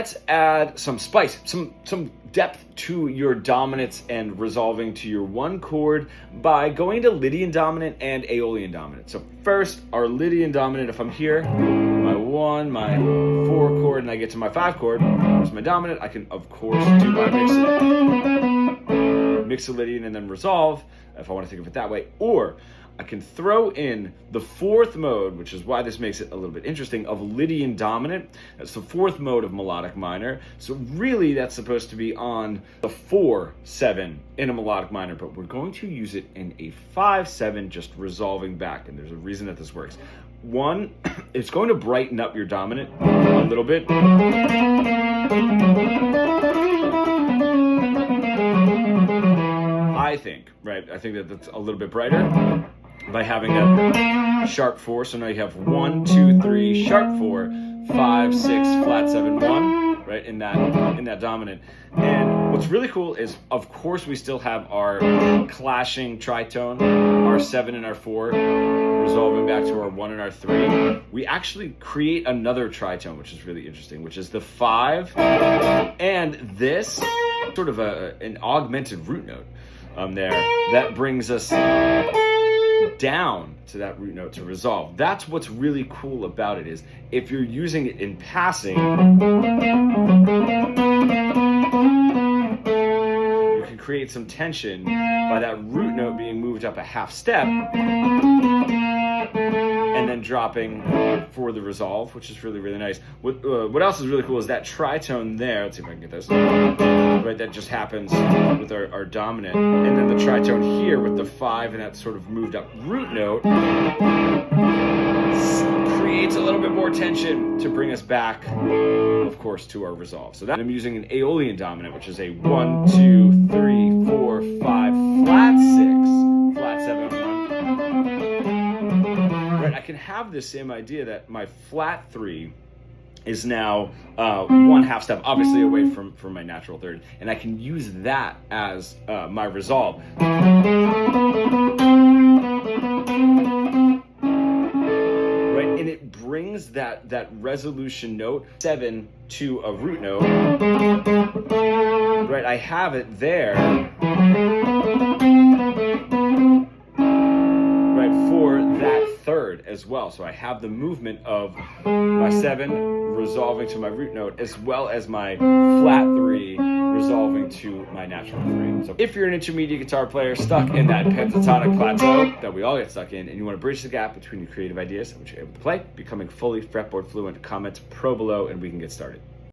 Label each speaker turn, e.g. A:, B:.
A: Let's add some spice, some depth to your dominants and resolving to your one chord by going to Lydian dominant and Aeolian dominant. So first, our Lydian dominant, if I'm here, my 1, my 4 chord, and I get to my 5 chord, there's my dominant. I can, of course, do my mix a Lydian and then resolve, if I want to think of it that way. Or I can throw in the 4th mode, which is why this makes it a little bit interesting, of Lydian dominant. That's the 4th mode of melodic minor. So really that's supposed to be on the 4-7 in a melodic minor, but we're going to use it in a 5-7, just resolving back. And there's a reason that this works. One, it's going to brighten up your dominant a little bit. I think, right? I think that that's a little bit brighter by having a sharp 4. So now you have 1, 2, 3, sharp 4, 5, 6, flat 7, 1, right? In that dominant. And what's really cool is, of course, we still have our clashing tritone, our 7 and our 4, resolving back to our 1 and our 3. We actually create another tritone, which is really interesting, which is the 5, and this sort of an augmented root note there that brings us down to that root note to resolve. That's what's really cool about it, is if you're using it in passing, you can create some tension by that root note being moved up a half step and then dropping for the resolve, which is really, really nice. What else is really cool is that tritone there. Let's see if I can get this. Right, that just happens with our dominant. And then the tritone here with the 5 and that sort of moved up root note creates a little bit more tension to bring us back, of course, to our resolve. So that I'm using an Aeolian dominant, which is a 1, 2, 3, 4, 5, flat 6, flat 7, 1. Right, I can have the same idea that my flat 3 is now 1 half step, obviously away from my natural 3rd, and I can use that as my resolve. Right, and it brings that resolution note 7 to a root note. Right, I have it there. Right, for that 3rd as well. So I have the movement of my 7 resolving to my root note, as well as my flat 3 resolving to my natural 3. So if you're an intermediate guitar player stuck in that pentatonic plateau that we all get stuck in, and you want to bridge the gap between your creative ideas and what you're able to play, becoming fully fretboard fluent, comment pro below and we can get started.